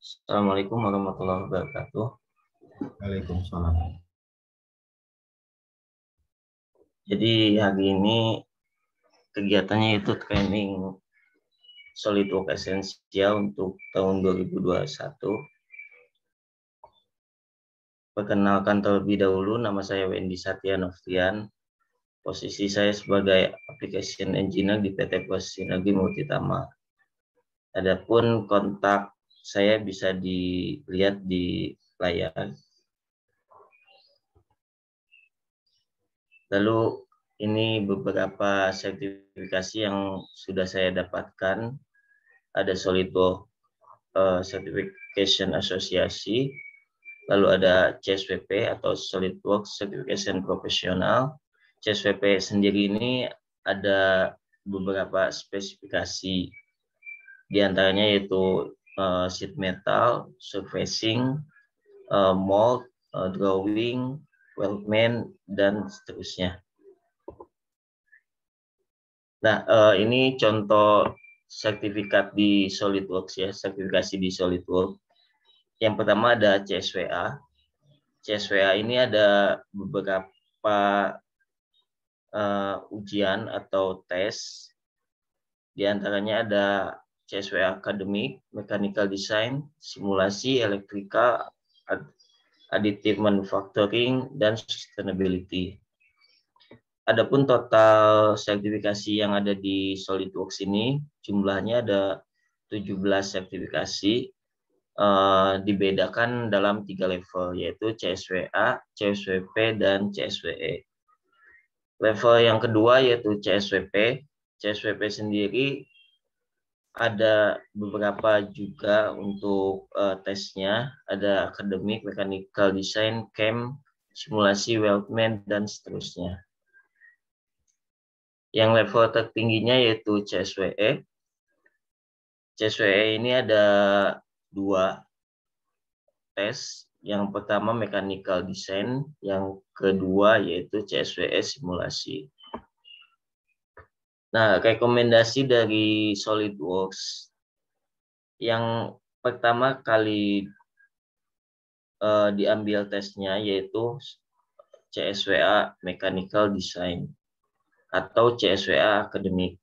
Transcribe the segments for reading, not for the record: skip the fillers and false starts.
Assalamualaikum warahmatullahi wabarakatuh. Waalaikumsalam. Jadi hari ini kegiatannya itu training SolidWorks esensial untuk tahun 2021. Perkenalkan terlebih dahulu, nama saya Wendy Satya Novrian. Posisi saya sebagai Application Engineer di PT Pos Sinergi Multitama. Adapun kontak saya bisa dilihat di layar. Lalu ini beberapa sertifikasi yang sudah saya dapatkan. Ada SolidWorks Certification Association, lalu ada CSWP atau SolidWorks Certification Professional. CSWP sendiri ini ada beberapa spesifikasi, di antaranya yaitu sheet metal, surfacing, mold, drawing, weldment, dan seterusnya. Nah, ini contoh sertifikat di SolidWorks ya, sertifikasi di SolidWorks. Yang pertama ada CSWA. CSWA ini ada beberapa ujian atau tes. Di antaranya ada CSWA Academic, Mechanical Design, Simulasi, Elektrikal, Additive Manufacturing, dan Sustainability. Adapun total sertifikasi yang ada di SolidWorks ini jumlahnya ada 17 sertifikasi, dibedakan dalam 3 level, yaitu CSWA, CSWP, dan CSWE. Level yang kedua yaitu CSWP. CSWP sendiri ada beberapa juga untuk tesnya, ada Academic, Mechanical Design, CAM, Simulasi, Weldment, dan seterusnya. Yang level tertingginya yaitu CSWE. CSWE ini ada 2 tes. Yang pertama Mechanical Design, yang kedua yaitu CSWE Simulasi. Nah, rekomendasi dari SolidWorks yang pertama kali diambil tesnya yaitu CSWA Mechanical Design atau CSWA Academic.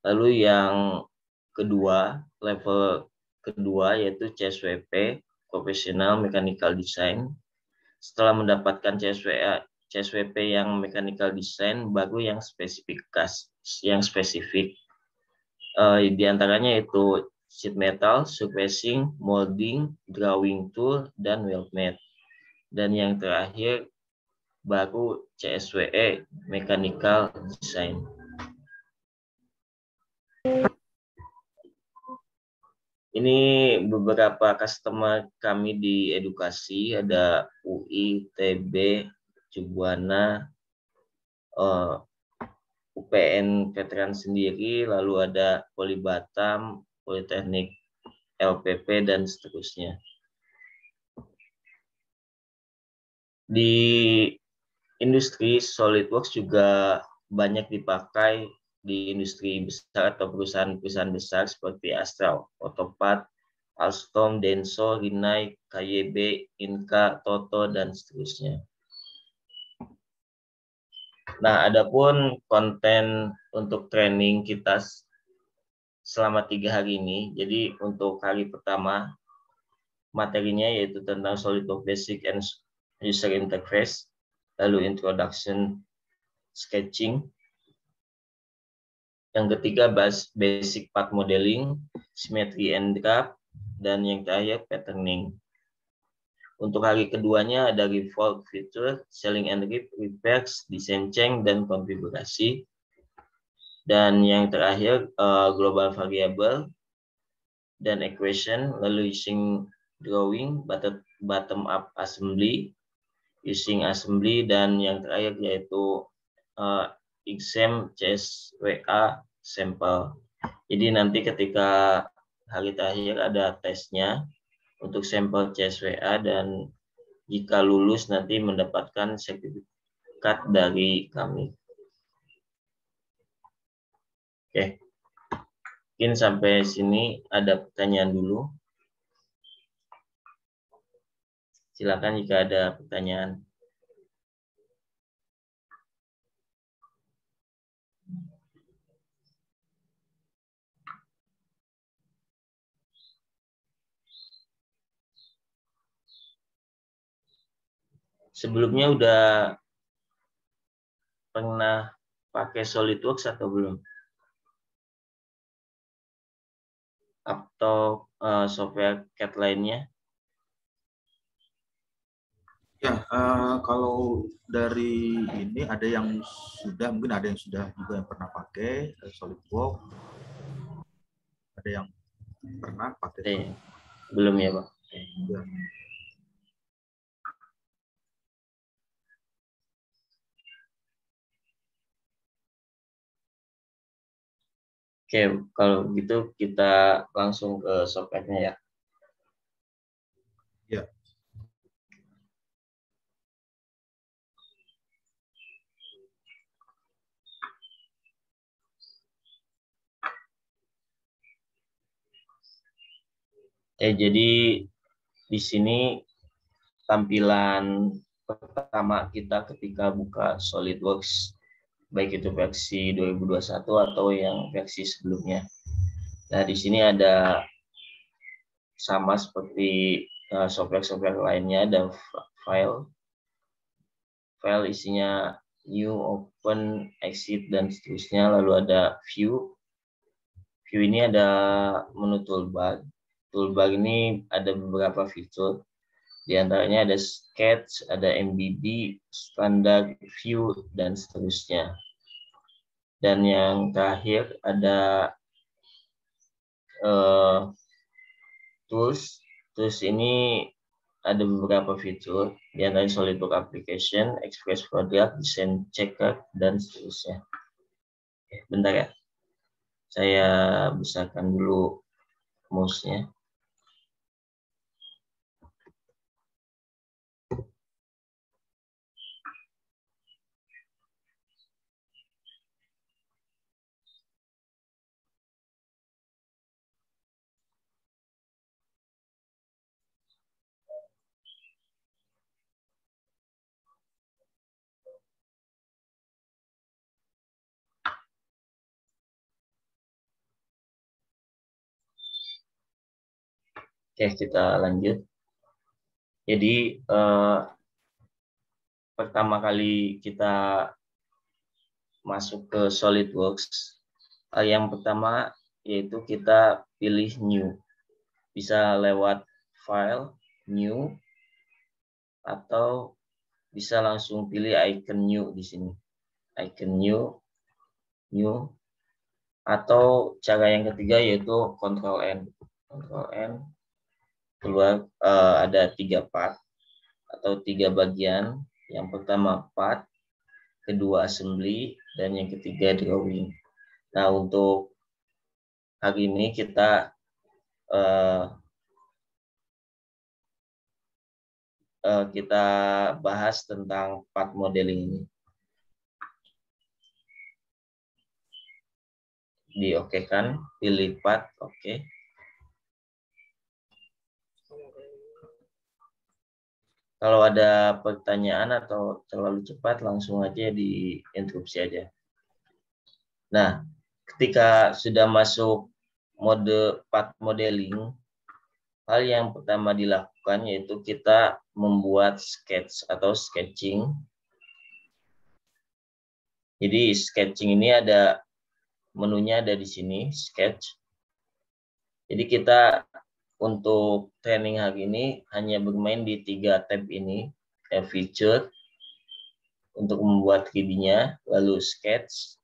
Lalu yang kedua, level kedua yaitu CSWP Professional Mechanical Design. Setelah mendapatkan CSWP yang Mechanical Design, baru yang spesifik. Di antaranya yaitu sheet metal, surfacing, molding, drawing tool, dan weldment. Dan yang terakhir baru CSWE Mechanical Design. Ini beberapa customer kami di edukasi, ada UI, TB, Cubuana, UPN Veteran sendiri, lalu ada Poli Batam, Politeknik LPP, dan seterusnya. Di industri SolidWorks juga banyak dipakai di industri besar atau perusahaan-perusahaan besar seperti Astra, Autopart, Alstom, Denso, Rinnai, KYB, Inka, Toto, dan seterusnya. Nah, adapun konten untuk training kita selama 3 hari ini. Jadi untuk hari pertama materinya yaitu tentang SolidWorks Basic and User Interface, lalu Introduction Sketching. Yang ketiga Basic Part Modeling, Symmetry and Draft, dan yang terakhir Patterning. Untuk hari keduanya ada Revolve Feature, Selling and Rip, Repairs, Design Change, dan Konfigurasi. Dan yang terakhir Global Variable dan Equation, lalu Using Drawing, Bottom Up Assembly, Using Assembly, dan yang terakhir yaitu exam CSWA Sampel. Jadi nanti ketika hari terakhir ada tesnya untuk sampel CSWA, dan jika lulus nanti mendapatkan sertifikat dari kami. Oke, mungkin sampai sini ada pertanyaan dulu. Silakan jika ada pertanyaan. Sebelumnya udah pernah pakai SolidWorks atau belum? Atau software CAD lainnya? Ya, kalau dari ini ada yang sudah, mungkin ada yang sudah juga yang pernah pakai SolidWorks, ada yang pernah pakai SolidWorks. Belum ya, Pak? Ya. Oke, kalau gitu kita langsung ke software-nya ya. Ya. Jadi di sini tampilan pertama kita ketika buka SolidWorks, baik itu versi 2021 atau yang versi sebelumnya. Nah, di sini ada sama seperti software-software lainnya, ada file isinya new, open, exit, dan seterusnya. Lalu ada view. View ini ada menu toolbar. Toolbar ini ada beberapa fitur. Di antaranya ada sketch, ada MBD, standar, view, dan seterusnya. Dan yang terakhir ada tools. Tools ini ada beberapa fitur, di antaranya SolidWorks Application, Express Product, Design Checker, dan seterusnya. Oke, bentar ya. Saya besarkan dulu mouse-nya. Oke, kita lanjut. Jadi pertama kali kita masuk ke SolidWorks, yang pertama yaitu kita pilih new. Bisa lewat file, new, atau bisa langsung pilih icon new di sini. Icon new, new. Atau cara yang ketiga yaitu Ctrl N. Ctrl N. Keluar ada 3 part atau 3 bagian. Yang pertama part, kedua assembly, dan yang ketiga drawing. Nah, untuk hari ini kita bahas tentang part modeling ini. Diokekan, pilih part, oke. Kalau ada pertanyaan atau terlalu cepat, langsung aja diinterupsi aja. Nah, ketika sudah masuk mode part modeling, hal yang pertama dilakukan yaitu kita membuat sketch atau sketching. Jadi sketching ini ada menunya, ada di sini, sketch. Jadi kita untuk training hari ini hanya bermain di 3 tab ini, feature untuk membuat 3D-nya, lalu sketch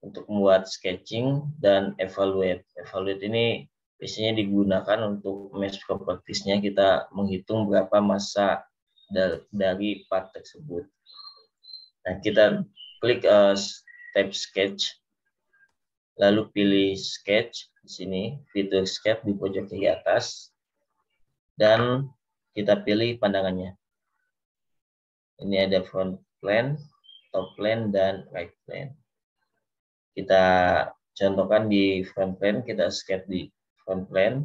untuk membuat sketching, dan evaluate. Evaluate ini biasanya digunakan untuk mesh properties-nya, kita menghitung berapa massa dari part tersebut. Nah, kita klik tab sketch, lalu pilih sketch di sini, fitur sketch di pojok kiri atas, dan kita pilih pandangannya. Ini ada front plane, top plane, dan right plane. Kita contohkan di front plane, kita sketch di front plane.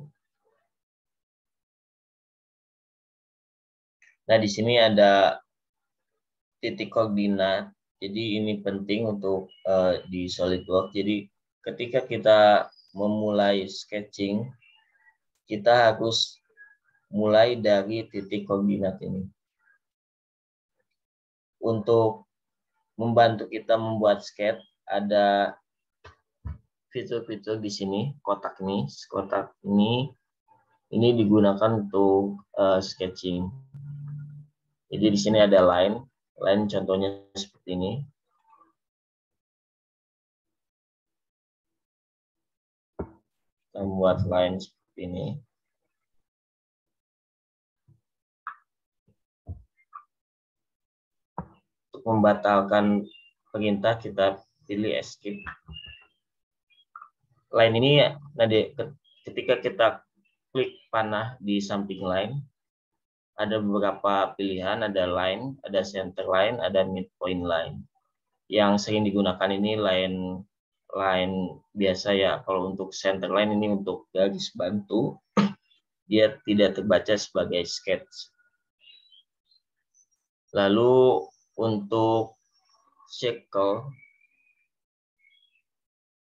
Nah, di sini ada titik koordinat. Jadi ini penting untuk di SolidWorks. Jadi ketika kita memulai sketching, kita harus mulai dari titik koordinat ini. Untuk membantu kita membuat sketch, ada fitur-fitur di sini, kotak ini digunakan untuk sketching. Jadi di sini ada line contohnya seperti ini. Kita membuat line seperti ini. Untuk membatalkan perintah kita pilih escape. Line ini nanti ketika kita klik panah di samping line, ada beberapa pilihan, ada line, ada center line, ada midpoint line. Yang sering digunakan ini line biasa ya. Kalau untuk center line ini untuk garis bantu, dia tidak terbaca sebagai sketch. Lalu untuk circle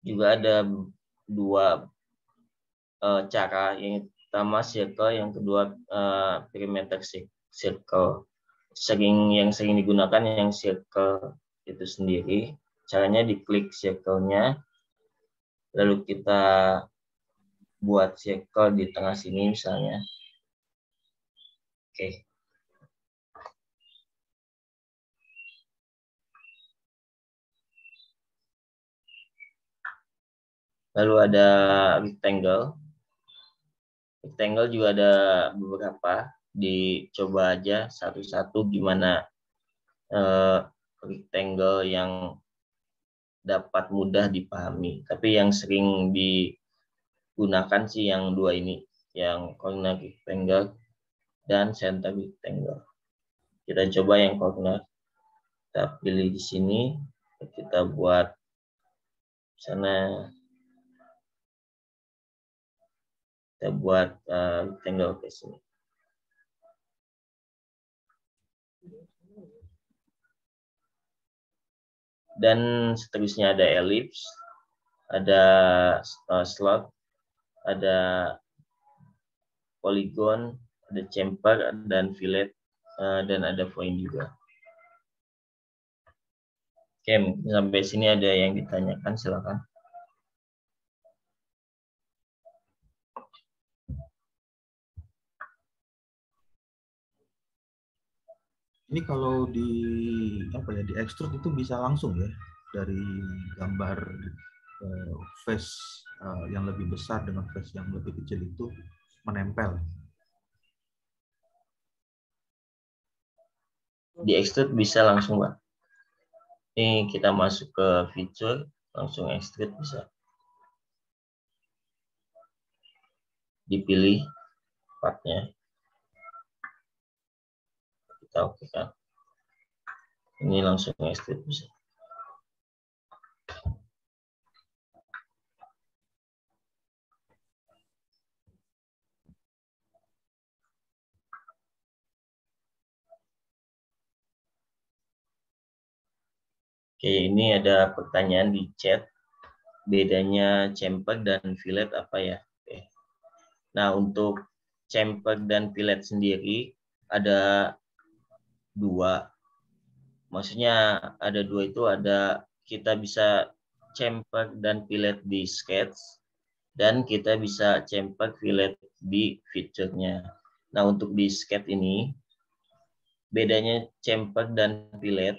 juga ada dua cara. Yang pertama circle, yang kedua perimeter circle. Yang sering digunakan yang circle itu sendiri. Caranya diklik circle-nya, lalu kita buat circle di tengah sini misalnya. Oke. Lalu ada rectangle. Rectangle juga ada beberapa. Dicoba aja satu-satu gimana rectangle yang dapat mudah dipahami. Tapi yang sering digunakan sih yang dua ini, yang corner rectangle dan center rectangle. Kita coba yang corner. Kita pilih di sini, kita buat sana. Kita buat rectangle ke sini. Dan seterusnya ada ellipse, ada slot, ada polygon, ada chamfer, dan fillet, dan ada point juga. Oke, sampai sini ada yang ditanyakan, silakan. Ini kalau di di extrude itu bisa langsung ya dari gambar face yang lebih besar dengan face yang lebih kecil itu menempel. Di extrude bisa langsung, Pak. Ini kita masuk ke feature, langsung extrude bisa. Dipilih partnya. Kita oke kan. Ini langsung extrude bisa. Oke, ini ada pertanyaan di chat. Bedanya chamfer dan fillet apa ya? Oke. Nah, untuk chamfer dan fillet sendiri ada dua. Maksudnya ada dua itu, ada kita bisa chamfer dan fillet di sketch, dan kita bisa chamfer fillet di feature-nya. Nah, untuk di sketch ini, bedanya chamfer dan fillet.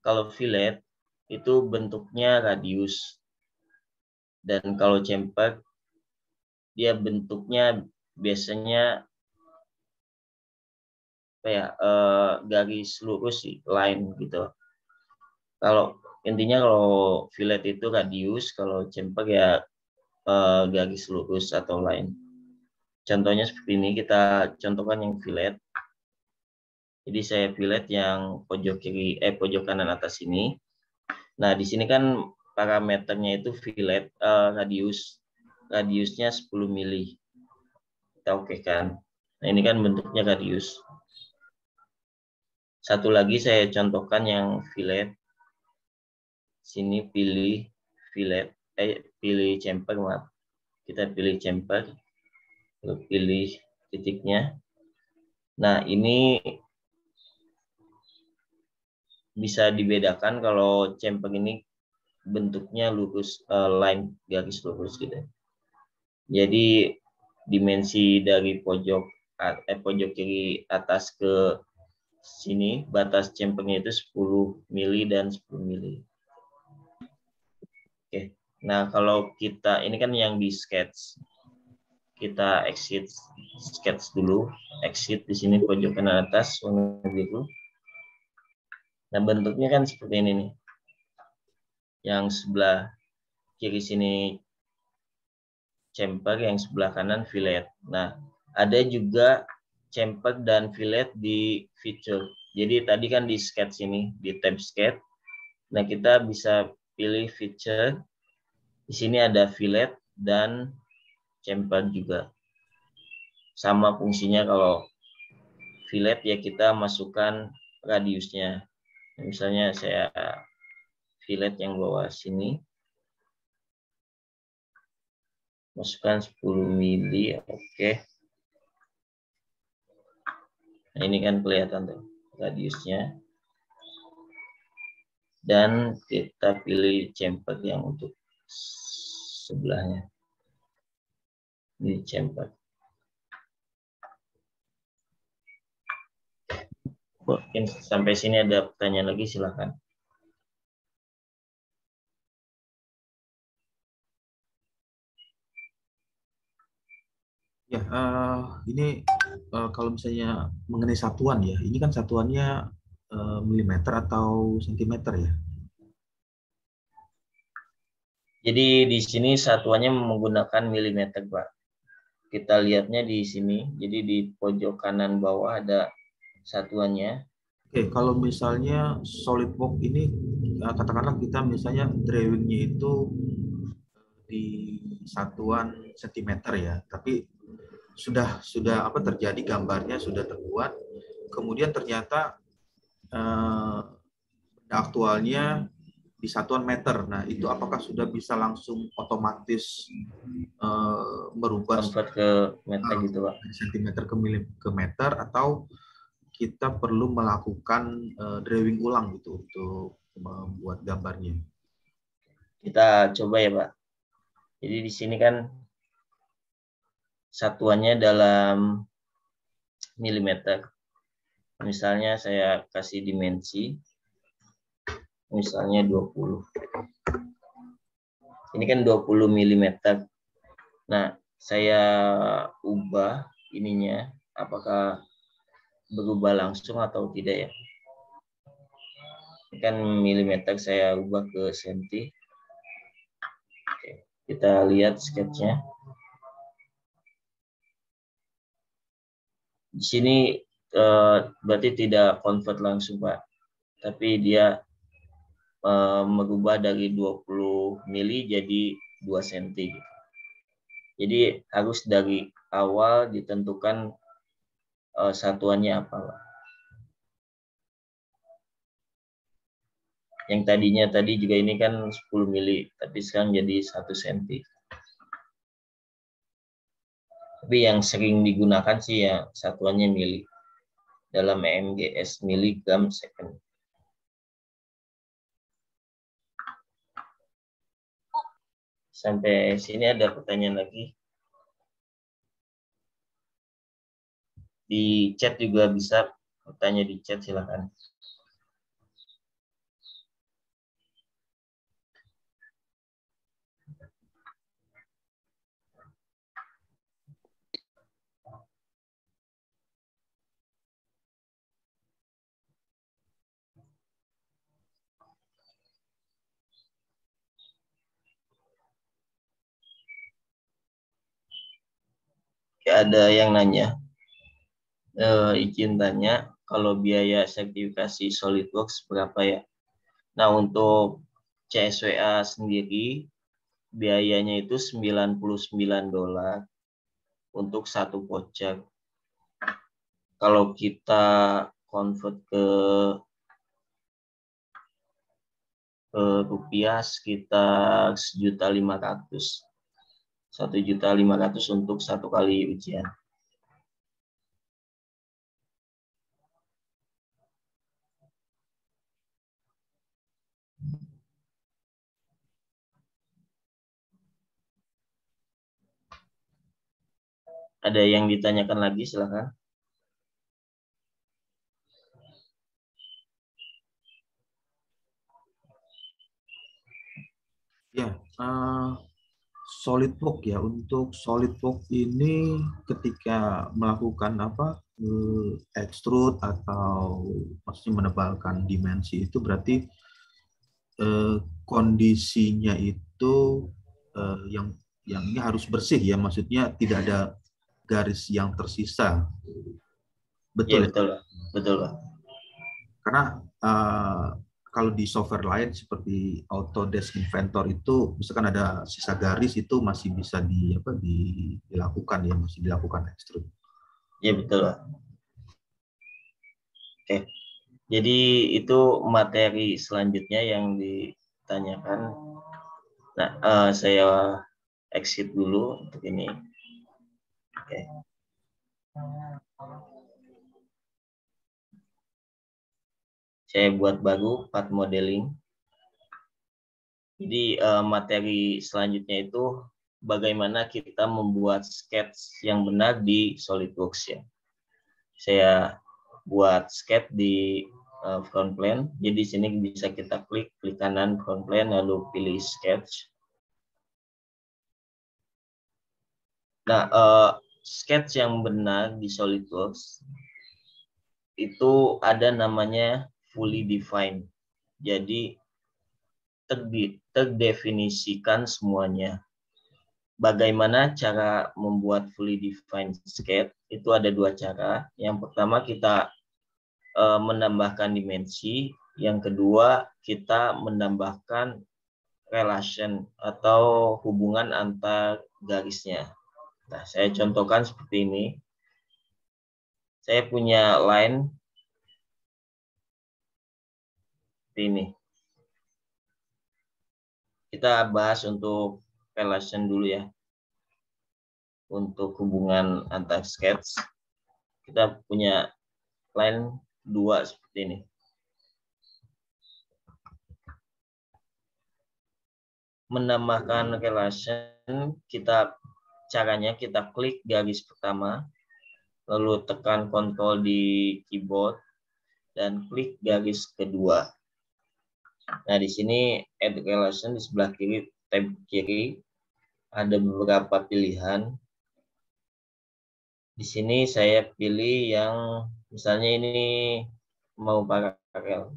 Kalau fillet itu bentuknya radius, dan kalau chamfer dia bentuknya biasanya kayak garis lurus sih, line gitu. Kalau intinya kalau fillet itu radius, kalau chamfer ya garis lurus atau line. Contohnya seperti ini, kita contohkan yang fillet. Jadi saya fillet yang pojok kanan atas ini. Nah, di sini kan parameternya itu fillet radiusnya 10 mili. Kita oke kan. Nah, ini kan bentuknya radius. Satu lagi saya contohkan yang fillet. Sini pilih fillet, pilih chamfer, maaf. Kita pilih chamfer, lalu pilih titiknya. Nah, ini bisa dibedakan kalau chamfer ini bentuknya lurus, line, garis lurus gitu. Jadi dimensi dari pojok kiri atas ke sini, batas chamfernya itu 10 mili dan 10 mili. Oke. Nah, kalau kita ini kan yang di sketch. Kita exit sketch dulu, exit di sini pojok kanan atas warna biru. Nah, bentuknya kan seperti ini nih. Yang sebelah kiri sini chamfer, yang sebelah kanan fillet. Nah, ada juga chamfer dan fillet di feature. Jadi tadi kan di sketch ini, di tab sketch. Nah, kita bisa pilih feature. Di sini ada fillet dan chamfer juga. Sama fungsinya, kalau fillet ya kita masukkan radiusnya. Misalnya saya fillet yang bawah sini, masukkan 10 mili, oke. Nah, ini kan kelihatan tuh radiusnya. Dan kita pilih chamfer yang untuk sebelahnya. Ini chamfer. Mungkin sampai sini ada pertanyaan lagi, silakan. Ya, ini kalau misalnya mengenai satuan ya, ini kan satuannya milimeter atau sentimeter ya? Jadi di sini satuannya menggunakan milimeter, Pak. Kita lihatnya di sini. Jadi di pojok kanan bawah ada satuannya. Oke, kalau misalnya SolidWorks ini, katakanlah kita misalnya drawingnya itu di satuan sentimeter ya, tapi sudah apa terjadi gambarnya sudah terbuat, kemudian ternyata aktualnya di satuan meter. Nah, itu apakah sudah bisa langsung otomatis merubah Convert ke meter gitu, Pak. sentimeter ke meter, atau kita perlu melakukan drawing ulang gitu untuk membuat gambarnya? Kita coba ya, Pak. Jadi di sini kan satuannya dalam milimeter. Misalnya saya kasih dimensi, misalnya 20. Ini kan 20 milimeter. Nah, saya ubah ininya, apakah berubah langsung atau tidak ya? Ini kan milimeter, saya ubah ke senti. Oke, kita lihat sketchnya. Di sini berarti tidak convert langsung, Pak. Tapi dia merubah dari 20 mili jadi 2 senti. Jadi harus dari awal ditentukan satuannya apa, Pak. Yang tadinya juga ini kan 10 mili, tapi sekarang jadi 1 senti. Tapi yang sering digunakan sih ya satuannya mili. Dalam MGS, miligram second. Sampai sini ada pertanyaan lagi? Di chat juga bisa bertanya di chat, silakan. Ada yang nanya, izin tanya, kalau biaya sertifikasi SolidWorks berapa ya? Nah, untuk CSWA sendiri biayanya itu $99 untuk satu voucher. Kalau kita convert ke rupiah sekitar 1.500.000. 1.500.000 untuk satu kali ujian. Ada yang ditanyakan lagi, silakan. Ya, SolidWorks ya. Untuk SolidWorks ini ketika melakukan extrude atau maksudnya menebalkan dimensi itu berarti kondisinya itu yang ini harus bersih ya, maksudnya tidak ada garis yang tersisa. Betul Ya, betul, betul, Pak. Karena kalau di software lain seperti Autodesk Inventor itu, misalkan ada sisa garis itu masih bisa dilakukan ya, masih dilakukan extrude. Ya, betul, Pak. Oke, jadi itu materi selanjutnya yang ditanyakan. Nah, saya exit dulu untuk ini. Oke. Saya buat baru part modeling. Jadi materi selanjutnya itu bagaimana kita membuat sketch yang benar di SolidWorks ya. Saya buat sketch di front plane. Jadi di sini bisa kita klik kanan front plane lalu pilih sketch. Nah, sketch yang benar di SolidWorks itu ada namanya fully defined. Jadi terdefinisikan semuanya. Bagaimana cara membuat fully defined sketch? Itu ada dua cara. Yang pertama kita menambahkan dimensi. Yang kedua kita menambahkan relation atau hubungan antar garisnya. Nah, saya contohkan seperti ini. Saya punya line seperti ini. Kita bahas untuk relation dulu ya. Untuk hubungan antar sketch, kita punya line 2 seperti ini. Menambahkan relation, caranya kita klik garis pertama, lalu tekan Ctrl di keyboard, dan klik garis kedua. Nah, di sini add relation di sebelah kiri, tab kiri, ada beberapa pilihan. Di sini saya pilih yang misalnya ini mau paralel.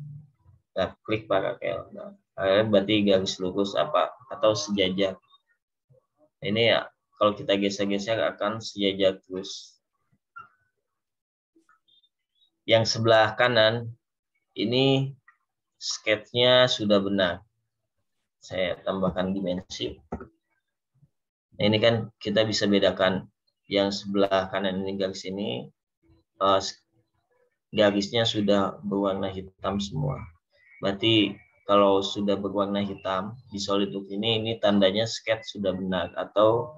Nah, klik paralel. Nah, berarti garis lurus apa atau sejajar. Ini ya, kalau kita geser-geser akan sejajar terus. Yang sebelah kanan ini sketchnya sudah benar. Saya tambahkan dimensi. Nah, ini kan kita bisa bedakan yang sebelah kanan ini garis ini garisnya sudah berwarna hitam semua. Berarti kalau sudah berwarna hitam di SolidWorks ini tandanya sketch sudah benar atau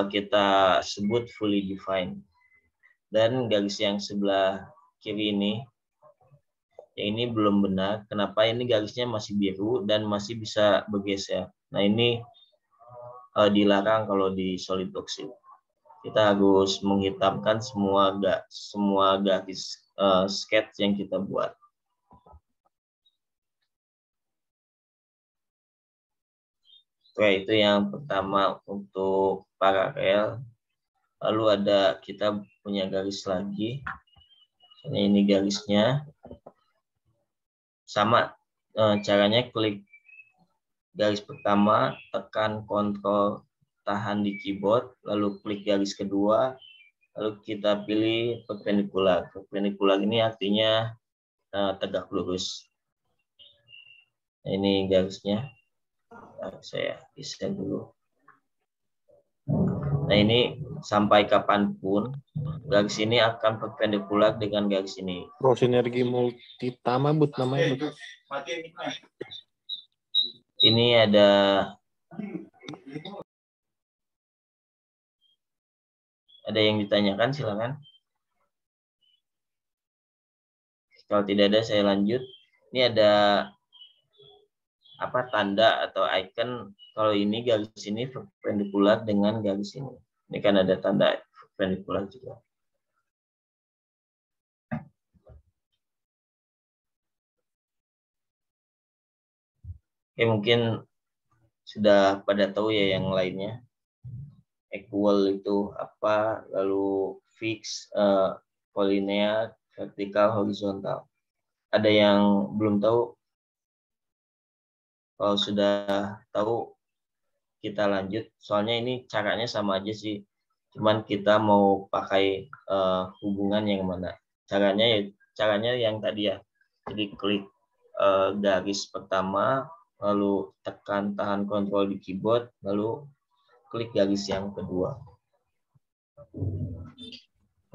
kita sebut fully defined. Dan garis yang sebelah kiri ini, yang ini belum benar. Kenapa? Ini garisnya masih biru dan masih bisa bergeser. Nah, ini dilarang kalau di SolidWorks ini. Kita harus menghitamkan semua garis sketch yang kita buat. Oke, itu yang pertama untuk paralel. Lalu kita punya garis lagi. Ini garisnya. Sama caranya, klik garis pertama, tekan Ctrl, tahan di keyboard, lalu klik garis kedua, lalu kita pilih perpendikular. Perpendikular ini artinya tegak lurus. Nah, ini garisnya. Nah, saya desain dulu. Nah, ini sampai kapanpun garis ini akan perpendikular dengan garis ini. Prosinergi multitama but namanya. But. Ini ada yang ditanyakan, silakan. Kalau tidak ada saya lanjut. Ini ada apa, tanda atau icon. Kalau ini garis ini perpendikular dengan garis ini. Ini kan ada tanda perpendikular juga. Oke, mungkin sudah pada tahu ya yang lainnya. Equal itu apa, lalu fix, polinear, vertikal, horizontal. Ada yang belum tahu? Kalau sudah tahu, kita lanjut. Soalnya ini caranya sama aja sih. Cuman kita mau pakai hubungan yang mana. Caranya yang tadi ya. Jadi klik garis pertama, lalu tekan tahan kontrol di keyboard, lalu klik garis yang kedua.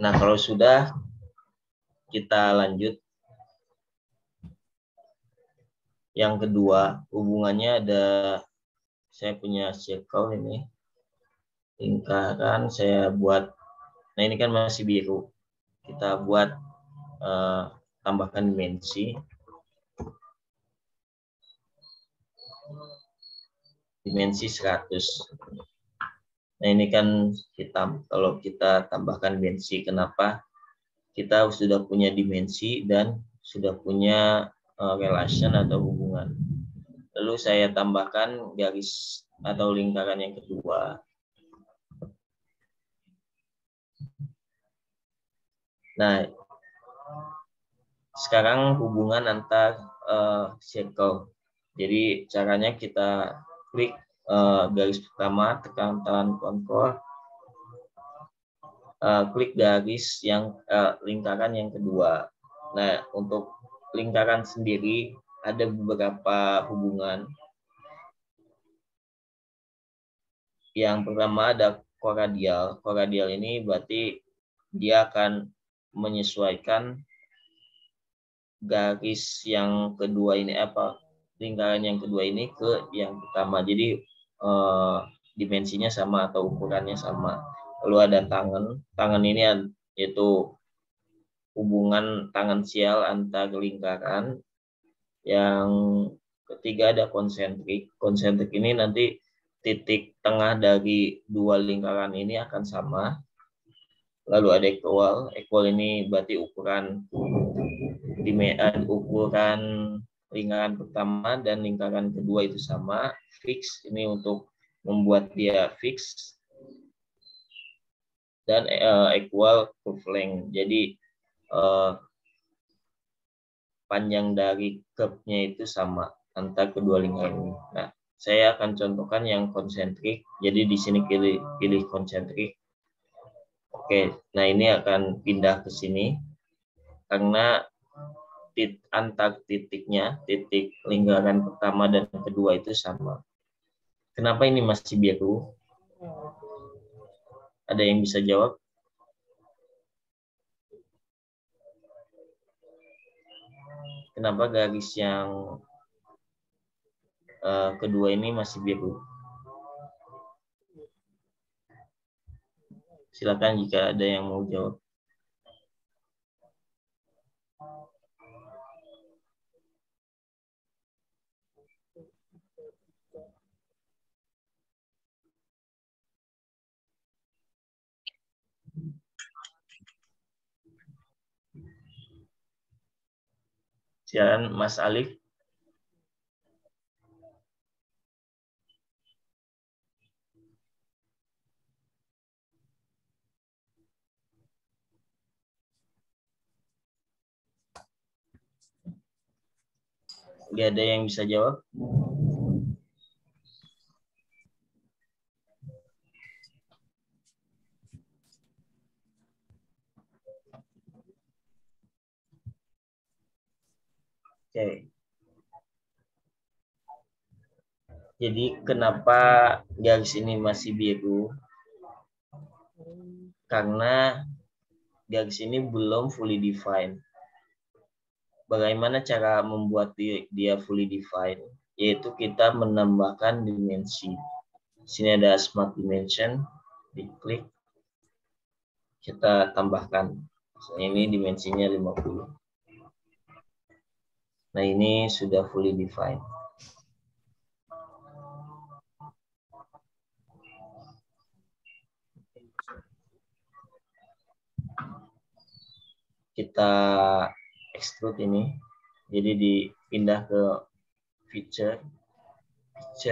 Nah, kalau sudah, kita lanjut. Yang kedua, hubungannya ada, saya punya circle ini, lingkaran saya buat, nah ini kan masih biru, kita buat tambahkan dimensi 100. Nah ini kan hitam, kalau kita tambahkan dimensi, kenapa? Kita sudah punya dimensi dan sudah punya relation atau hubungan. Lalu saya tambahkan garis atau lingkaran yang kedua. Nah, sekarang hubungan antar circle. Jadi caranya kita klik garis pertama, tekan tahan kontrol, klik garis yang lingkaran yang kedua. Nah, untuk lingkaran sendiri ada beberapa hubungan. Yang pertama ada koradial. Koradial ini berarti dia akan menyesuaikan garis yang kedua ini, lingkaran yang kedua ini ke yang pertama. Jadi dimensinya sama atau ukurannya sama. Lalu ada tangan. Tangan ini yaitu hubungan tangensial antar lingkaran. Yang ketiga ada konsentrik. Konsentrik ini nanti titik tengah dari dua lingkaran ini akan sama. Lalu ada equal. Equal ini berarti ukuran lingkaran pertama dan lingkaran kedua itu sama. Fix ini untuk membuat dia fix. Dan equal curve length. Jadi panjang dari curve-nya itu sama antara kedua lingkaran ini. Nah, saya akan contohkan yang konsentrik. Jadi di sini pilih konsentrik. Oke, nah ini akan pindah ke sini karena antar titiknya, titik lingkaran pertama dan kedua itu sama. Kenapa ini masih biru? Ada yang bisa jawab? Kenapa garis yang kedua ini masih biru? Silakan jika ada yang mau jawab. Silakan Mas Alif. Gak ada yang bisa jawab? Oke. Jadi kenapa garis ini masih biru? karena garis ini belum fully defined. Bagaimana cara membuat dia fully defined? Yaitu kita menambahkan dimensi. Sini ada smart dimension, diklik, kita tambahkan. Misalnya ini dimensinya 50. Nah, ini sudah fully defined. Kita extrude ini, jadi dipindah ke feature,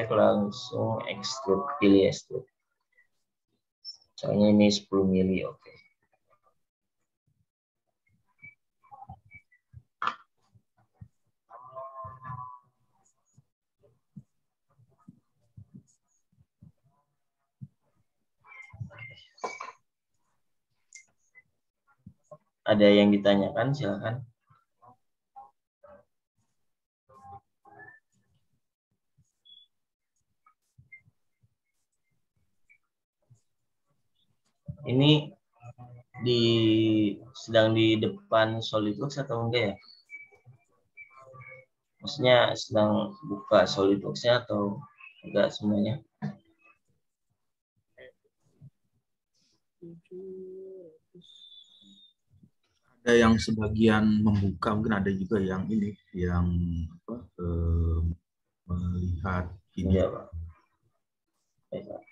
langsung extrude, pilih extrude. Misalnya ini 10 mili, oke. Ada yang ditanyakan, silakan. Ini sedang di depan SolidWorks atau enggak ya? Maksudnya sedang buka SolidWorks-nya atau enggak semuanya? Ada yang sebagian membuka, mungkin ada juga yang ini, yang melihat ini. Enggak, Pak. Baik, Pak.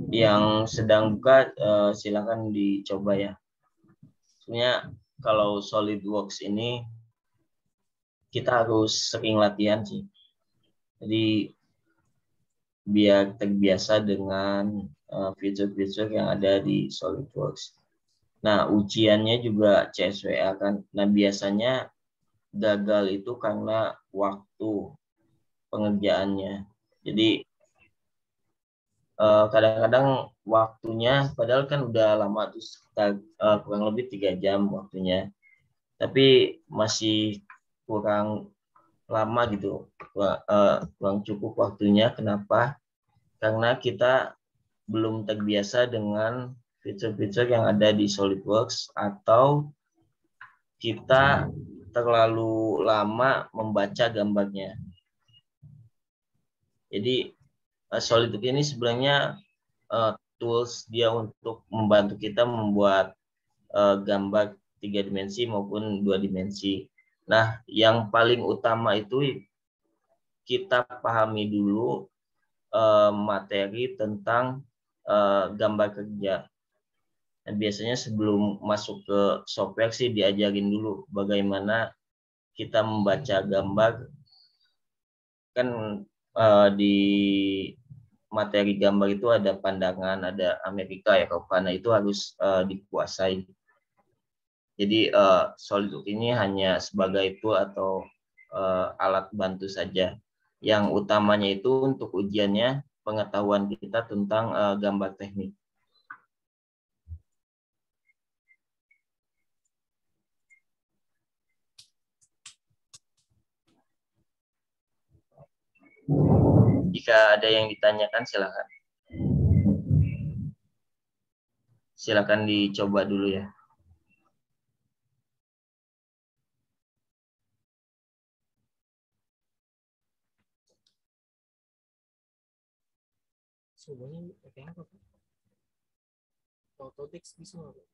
Yang sedang buka silakan dicoba ya. Sebenarnya kalau SolidWorks ini kita harus sering latihan sih. Jadi biar terbiasa dengan fitur-fitur yang ada di SolidWorks. Nah, ujiannya juga CSWA kan. Nah, biasanya gagal itu karena waktu pengerjaannya. Jadi kadang-kadang waktunya padahal kan udah lama tuh sekitar kurang lebih 3 jam waktunya, tapi masih kurang lama gitu, kurang cukup waktunya. Kenapa? Karena kita belum terbiasa dengan fitur-fitur yang ada di SolidWorks, atau kita terlalu lama membaca gambarnya. Jadi SolidWorks ini sebenarnya tools dia untuk membantu kita membuat gambar 3 dimensi maupun 2 dimensi. Nah, yang paling utama itu kita pahami dulu materi tentang gambar kerja. Dan biasanya sebelum masuk ke software sih diajarin dulu bagaimana kita membaca gambar. Kan di materi gambar itu ada pandangan, ada Amerika ya, karena itu harus dikuasai. Jadi SolidWorks ini hanya sebagai tool atau alat bantu saja. Yang utamanya itu untuk ujiannya pengetahuan kita tentang gambar teknik. Jika ada yang ditanyakan silakan. Silakan dicoba dulu ya. Semuanya pakai apa, Pak? Autodesk bisa nggak, Pak?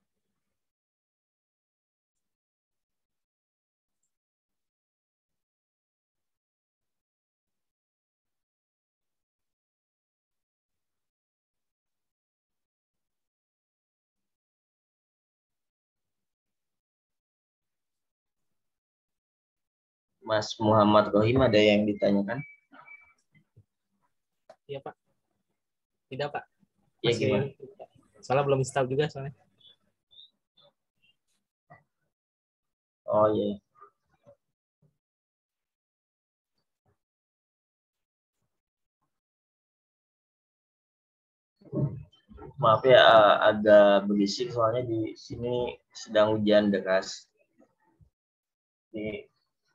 Mas Muhammad Rohim ada yang ditanyakan? Iya Pak. Tidak Pak. Ya gimana? Soalnya belum install juga soalnya. Oh iya. Maaf ya, agak berisik soalnya di sini sedang hujan deras. Jadi,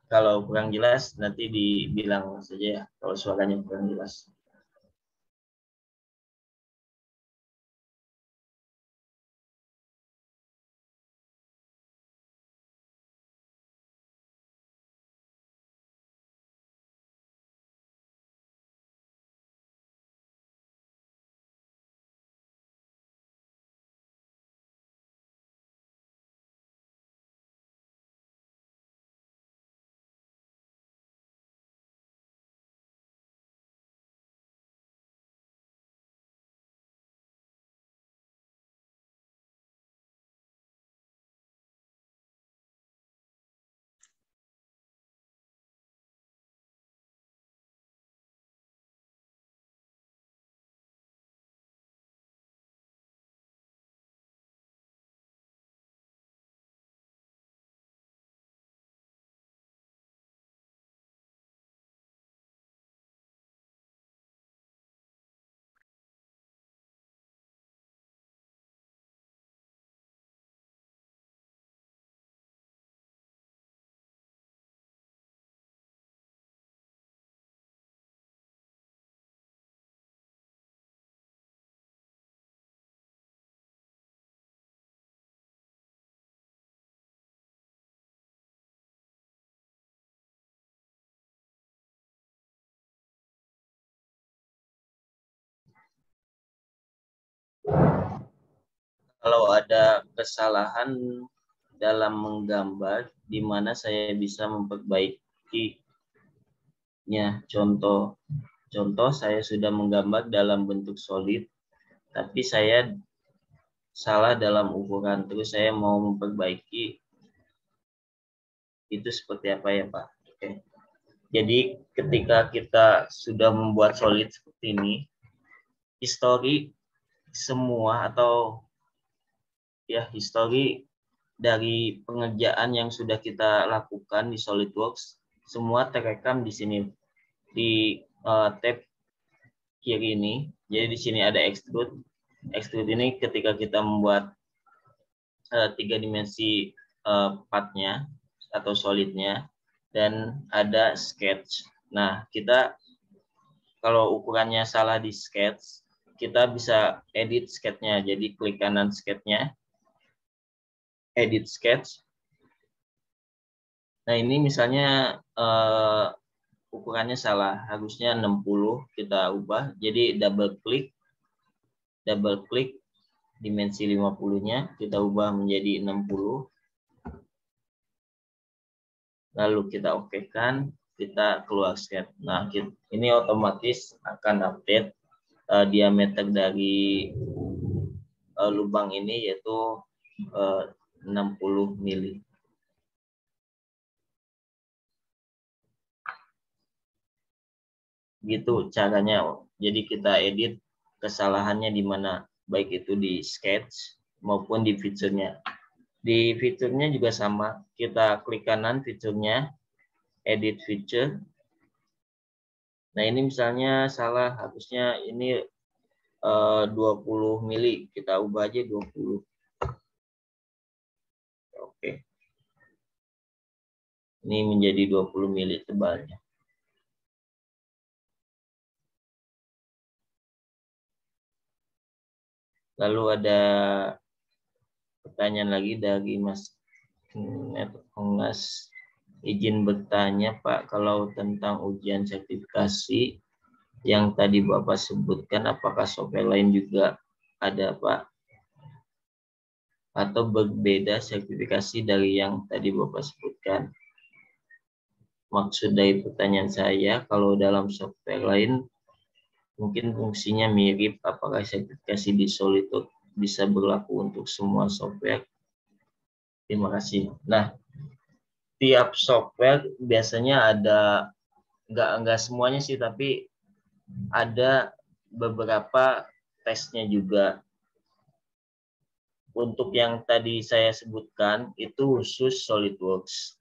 kalau kurang jelas nanti dibilang saja ya kalau suaranya kurang jelas. Kalau ada kesalahan dalam menggambar, di mana saya bisa memperbaikinya. Contoh saya sudah menggambar dalam bentuk solid, tapi saya salah dalam ukuran, terus saya mau memperbaiki, itu seperti apa ya Pak? Oke. Jadi ketika kita sudah membuat solid seperti ini, histori semua atau ya histori dari pengerjaan yang sudah kita lakukan di SolidWorks semua terekam di sini di tab kiri ini. Jadi di sini ada extrude. Extrude ini ketika kita membuat 3 dimensi partnya atau solidnya, dan ada sketch. Nah, kita kalau ukurannya salah di sketch, kita bisa edit sketchnya. Jadi klik kanan sketchnya, edit sketch. Nah, ini misalnya ukurannya salah, harusnya 60, kita ubah. Jadi double klik dimensi 50-nya, kita ubah menjadi 60. Lalu kita okekan, kita keluar sketch. Nah, ini otomatis akan update diameter dari lubang ini, yaitu 60 mili. Gitu caranya. Jadi kita edit kesalahannya di mana, baik itu di sketch maupun di fiturnya. Di fiturnya juga sama, kita klik kanan fiturnya, edit feature. Nah, ini misalnya salah, harusnya ini 20 mili, kita ubah aja 20. Oke. Ini menjadi 20 mili tebalnya. Lalu ada pertanyaan lagi dari Mas Ongas. Izin bertanya Pak, kalau tentang ujian sertifikasi yang tadi Bapak sebutkan, apakah software lain juga ada Pak? Atau berbeda sertifikasi dari yang tadi Bapak sebutkan? Maksud dari pertanyaan saya, kalau dalam software lain mungkin fungsinya mirip, apakah sertifikasi di SolidWorks bisa berlaku untuk semua software? Terima kasih. Nah, tiap software biasanya ada, nggak semuanya sih, tapi ada beberapa tesnya juga. Untuk yang tadi saya sebutkan itu khusus SolidWorks.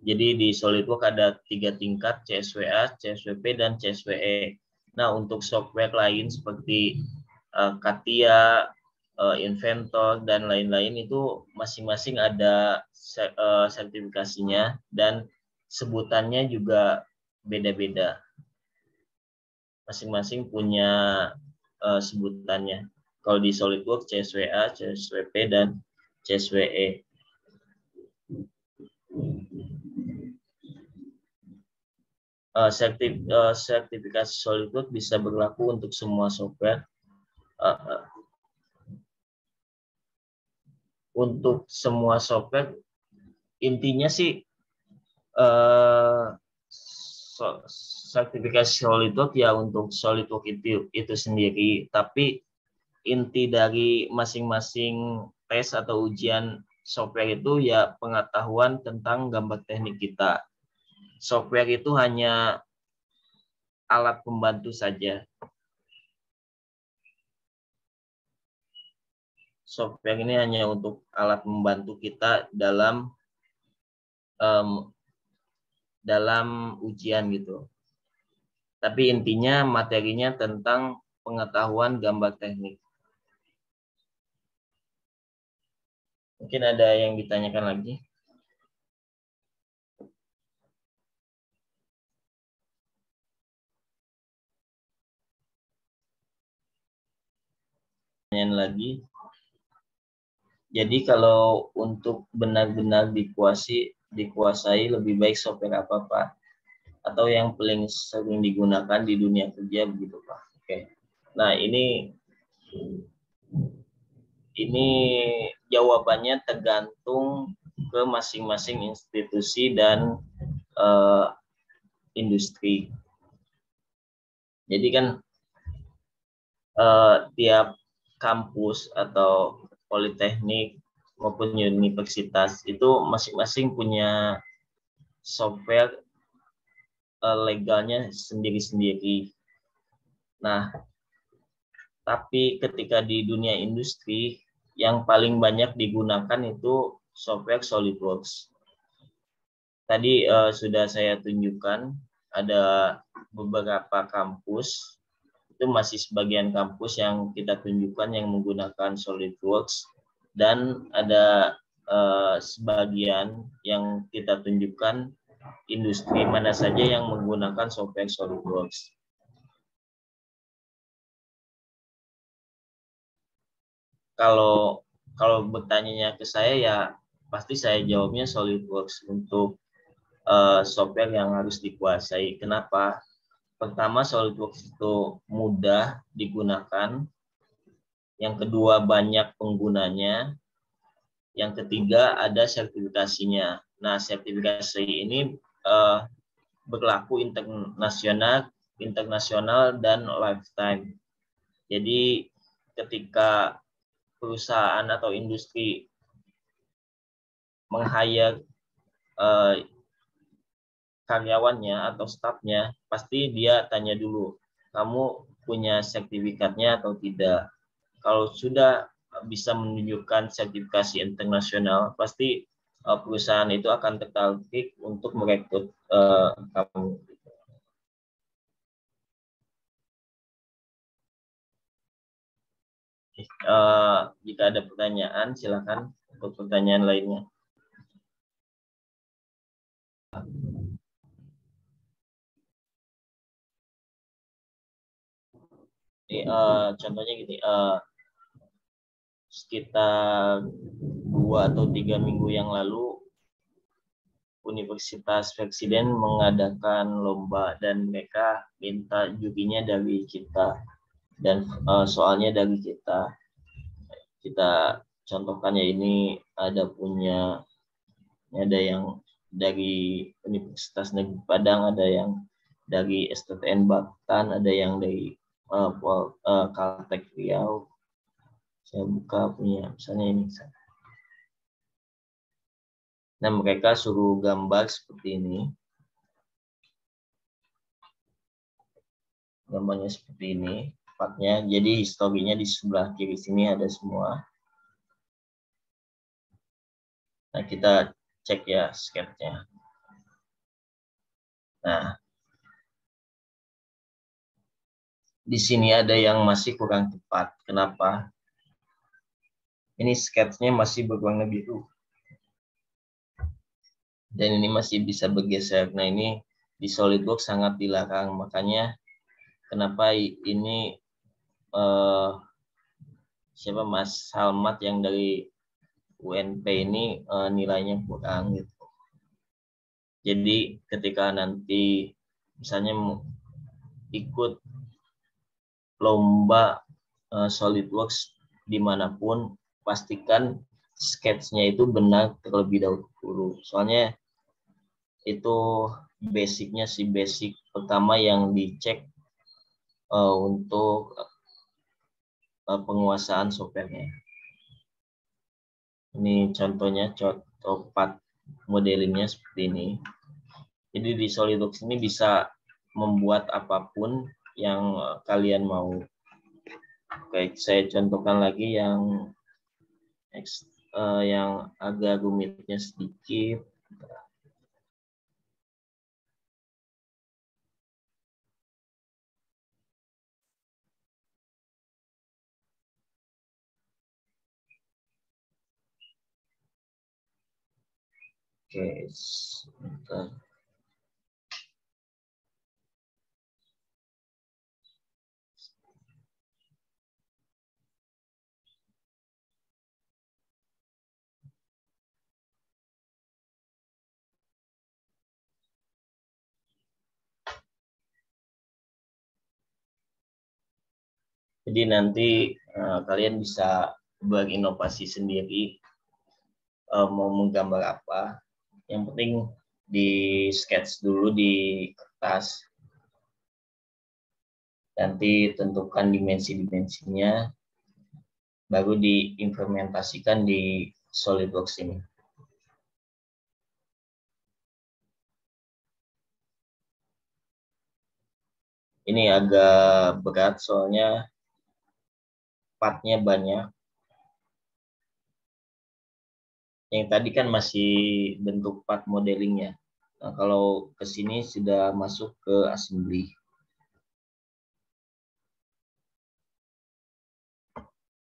Jadi di SolidWorks ada 3 tingkat, CSWA, CSWP, dan CSWE. Nah, untuk software lain seperti CATIA, Inventor, dan lain-lain itu masing-masing ada sertifikasinya dan sebutannya juga beda-beda. Masing-masing punya sebutannya. Kalau di SolidWorks CSWA, CSWP, dan CSWE. Sertifikasi SolidWorks bisa berlaku untuk semua software. Untuk semua software, intinya sih sertifikasi SolidWorks ya untuk SolidWorks itu sendiri, tapi inti dari masing-masing tes atau ujian software itu ya pengetahuan tentang gambar teknik kita. Software itu hanya alat pembantu saja. Software ini hanya untuk alat membantu kita dalam ujian gitu. Tapi intinya materinya tentang pengetahuan gambar teknik. Mungkin ada yang ditanyakan lagi? Pertanyaan lagi. Jadi kalau untuk benar-benar dikuasai lebih baik software apa, Pak? Atau yang paling sering digunakan di dunia kerja begitu, Pak? Oke. Nah, ini jawabannya tergantung ke masing-masing institusi dan industri. Jadi kan tiap kampus atau politeknik maupun universitas itu masing-masing punya software legalnya sendiri-sendiri. Nah, tapi ketika di dunia industri yang paling banyak digunakan itu software SolidWorks. Tadi sudah saya tunjukkan ada beberapa kampus, itu masih sebagian kampus yang kita tunjukkan yang menggunakan SolidWorks, dan ada sebagian yang kita tunjukkan industri mana saja yang menggunakan software SolidWorks. Kalau bertanya ke saya ya pasti saya jawabnya SolidWorks untuk software yang harus dikuasai. Kenapa? Pertama, SolidWorks itu mudah digunakan. Yang kedua, banyak penggunanya. Yang ketiga, ada sertifikasinya. Nah, sertifikasi ini berlaku internasional dan lifetime. Jadi ketika perusahaan atau industri meng-hire karyawannya atau stafnya, pasti dia tanya dulu, kamu punya sertifikatnya atau tidak. Kalau sudah bisa menunjukkan sertifikasi internasional, pasti perusahaan itu akan tertarik untuk merekrut kamu. Jika ada pertanyaan, silakan untuk pertanyaan lainnya. Ini, contohnya gini, sekitar 2 atau 3 minggu yang lalu Universitas Presiden mengadakan lomba dan mereka minta jurinya dari kita dan soalnya dari kita. Kita contohkan ya, ini ada yang dari Universitas Negeri Padang, ada yang dari STTN Batan, ada yang dari Kaltek Riau. Saya buka punya, misalnya ini. Nah, mereka suruh gambar seperti ini. Gambarnya seperti ini, partnya. Jadi historinya di sebelah kiri sini ada semua. Nah, kita cek ya sketchnya. Nah, di sini ada yang masih kurang tepat. Kenapa? Ini sketchnya masih berwarna biru. Dan ini masih bisa bergeser. Nah, ini di SolidWorks sangat dilarang. Makanya kenapa ini siapa Mas Salmat yang dari UNP ini nilainya kurang gitu. Jadi ketika nanti misalnya ikut lomba SolidWorks dimanapun, pastikan sketchnya itu benar terlebih dahulu. Soalnya itu basicnya sih, basic pertama yang dicek untuk penguasaan softwarenya. Ini contohnya, contoh part modelingnya seperti ini. Jadi di SolidWorks ini bisa membuat apapun yang kalian mau. Oke, saya contohkan lagi yang agak rumitnya sedikit. Oke, sebentar. Jadi nanti kalian bisa berinovasi sendiri mau menggambar apa. Yang penting di sketch dulu di kertas. Nanti tentukan dimensi-dimensinya, baru diimplementasikan di SolidWorks ini. Ini agak berat soalnya partnya banyak. Yang tadi kan masih bentuk part modelingnya. Nah, kalau ke sini sudah masuk ke assembly.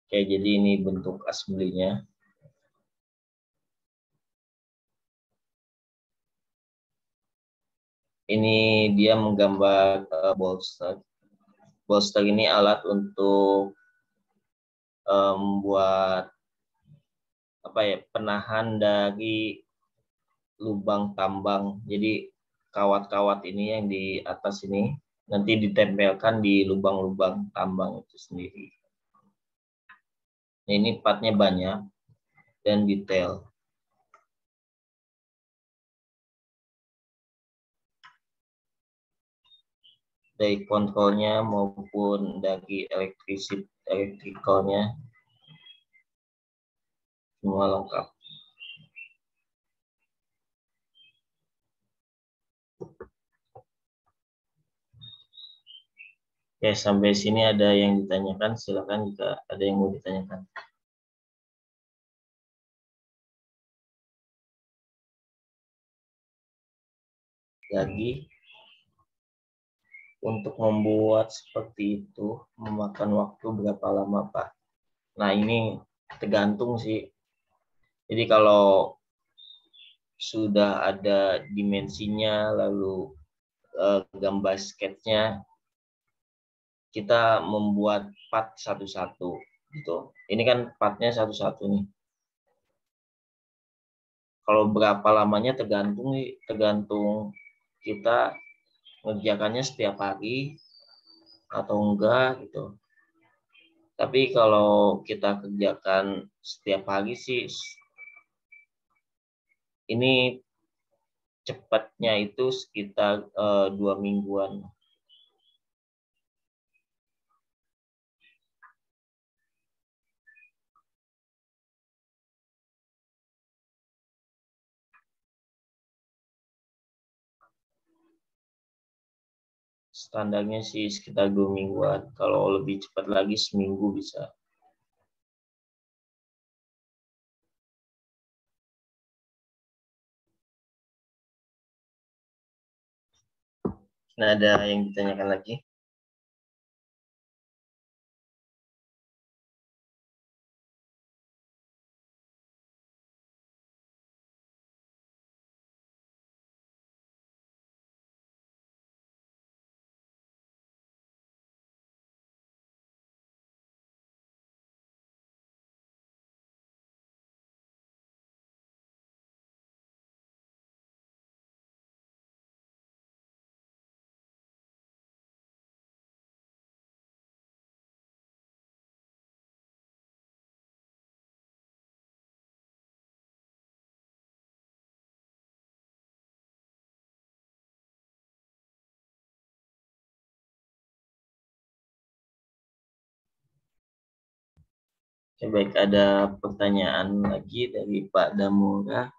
Oke, jadi ini bentuk assembly-nya. Ini dia menggambar bolster. Bolster ini alat untuk membuat penahan dari lubang tambang. Jadi kawat-kawat ini yang di atas ini nanti ditempelkan di lubang-lubang tambang itu sendiri. Nah, ini partnya banyak dan detail. Dari kontrolnya maupun dari elektrikalnya semua lengkap. Oke, sampai sini ada yang ditanyakan, silakan jika ada yang mau ditanyakan. Lagi, untuk membuat seperti itu memakan waktu berapa lama, Pak? Nah, ini tergantung sih. Jadi kalau sudah ada dimensinya, lalu gambar sketchnya, kita membuat part satu-satu gitu. Ini kan partnya satu-satu nih. Kalau berapa lamanya tergantung kita mengerjakannya setiap hari atau enggak gitu. Tapi kalau kita kerjakan setiap hari sih ini cepatnya itu sekitar 2 mingguan. Standarnya sih sekitar 2 mingguan. Kalau lebih cepat lagi seminggu bisa. Nah, ada yang ditanyakan lagi? Oke, baik, ada pertanyaan lagi dari Pak Damura.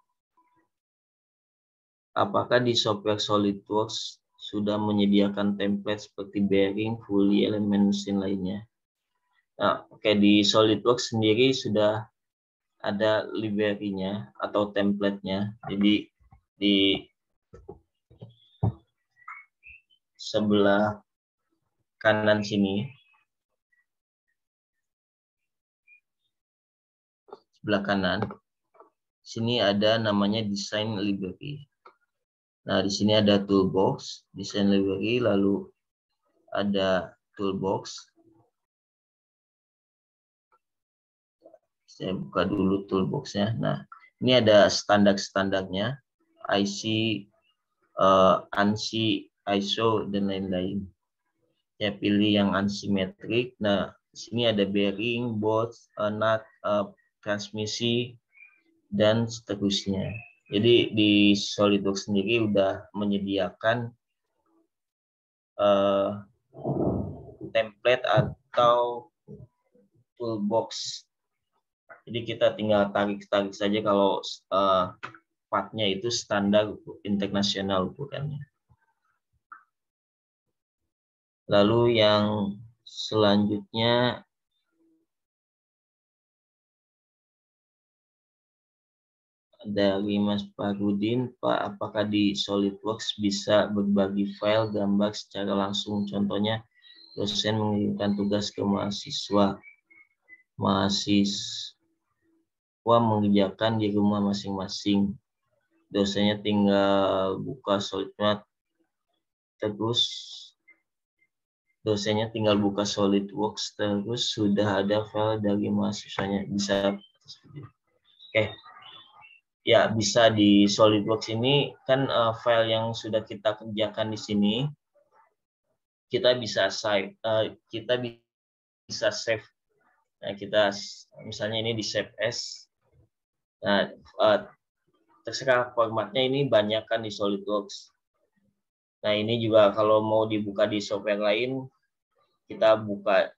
Apakah di software SolidWorks sudah menyediakan template seperti bearing, pulley, elemen mesin lainnya? Nah, oke, di SolidWorks sendiri sudah ada library-nya atau template-nya. Jadi di sebelah kanan sini, sebelah kanan, sini ada namanya design library. Nah, di sini ada toolbox, design library, lalu ada toolbox. Saya buka dulu toolbox-nya. Nah, ini ada standar-standarnya, IC, ANSI, ISO, dan lain-lain. Saya pilih yang ansimetrik. Nah, di sini ada bearing, bolt, nut, transmisi, dan seterusnya. Jadi di SolidWorks sendiri udah menyediakan template atau toolbox. Jadi kita tinggal tarik-tarik saja kalau partnya itu standar internasional ukurannya. Lalu yang selanjutnya dari Mas Farudin, Pak, apakah di SolidWorks bisa berbagi file gambar secara langsung? Contohnya, dosen mengirimkan tugas ke mahasiswa. Mahasiswa mengerjakan di rumah masing-masing. Dosennya tinggal buka SolidWorks, terus sudah ada file dari mahasiswanya. Bisa. Oke. Ya, bisa di SolidWorks ini kan file yang sudah kita kerjakan di sini kita bisa save. Nah, kita misalnya ini di save as. Nah, terserah formatnya, ini banyak kan di SolidWorks. Nah, ini juga kalau mau dibuka di software lain, kita buka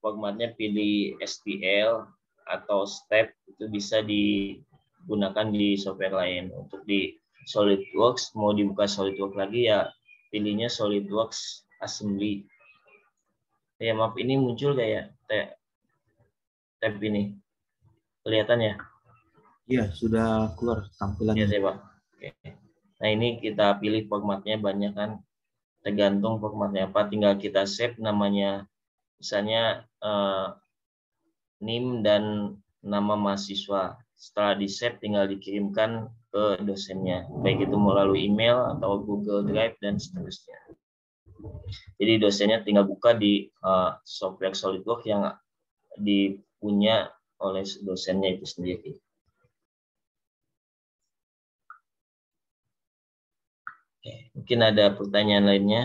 formatnya, pilih STL atau step, itu bisa digunakan di software lain. Untuk di SolidWorks, mau dibuka SolidWorks lagi ya pilihnya SolidWorks Assembly. Ya, maaf, ini muncul kayak tab ini. Kelihatan ya? Iya, sudah keluar tampilannya. Ya, saya, Pak. Oke. Nah, ini kita pilih formatnya, banyak kan. Tergantung formatnya apa, tinggal kita save namanya. Misalnya NIM dan nama mahasiswa. Setelah di-save tinggal dikirimkan ke dosennya. Baik itu melalui email atau Google Drive dan seterusnya. Jadi dosennya tinggal buka di software SolidWorks yang dipunya oleh dosennya itu sendiri. Oke, mungkin ada pertanyaan lainnya.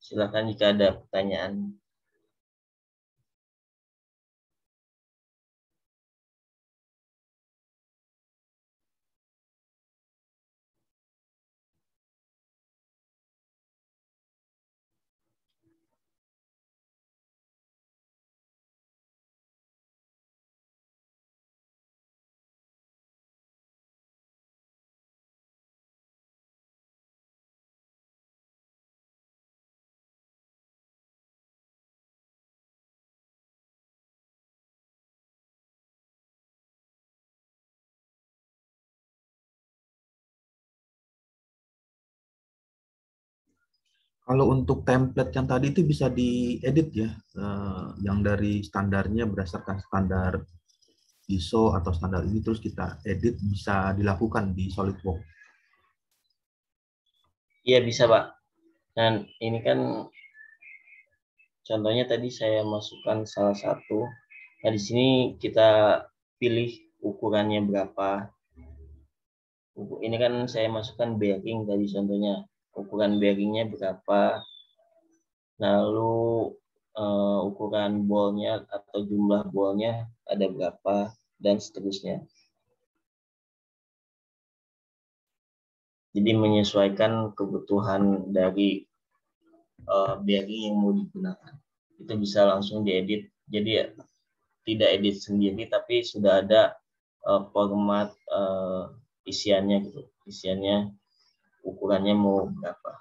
Silakan jika ada pertanyaan. Kalau untuk template yang tadi itu bisa diedit ya, yang dari standarnya berdasarkan standar ISO atau standar ini terus kita edit bisa dilakukan di SolidWorks. Iya bisa Pak. Dan ini kan contohnya tadi saya masukkan salah satu. Nah di sini kita pilih ukurannya berapa. Ini kan saya masukkan bearing tadi contohnya. Ukuran bearingnya berapa. Lalu ukuran bolnya atau jumlah bolnya ada berapa dan seterusnya. Jadi menyesuaikan kebutuhan dari bearing yang mau digunakan. Itu bisa langsung diedit. Jadi tidak edit sendiri, tapi sudah ada format isiannya gitu. Isiannya ukurannya mau berapa.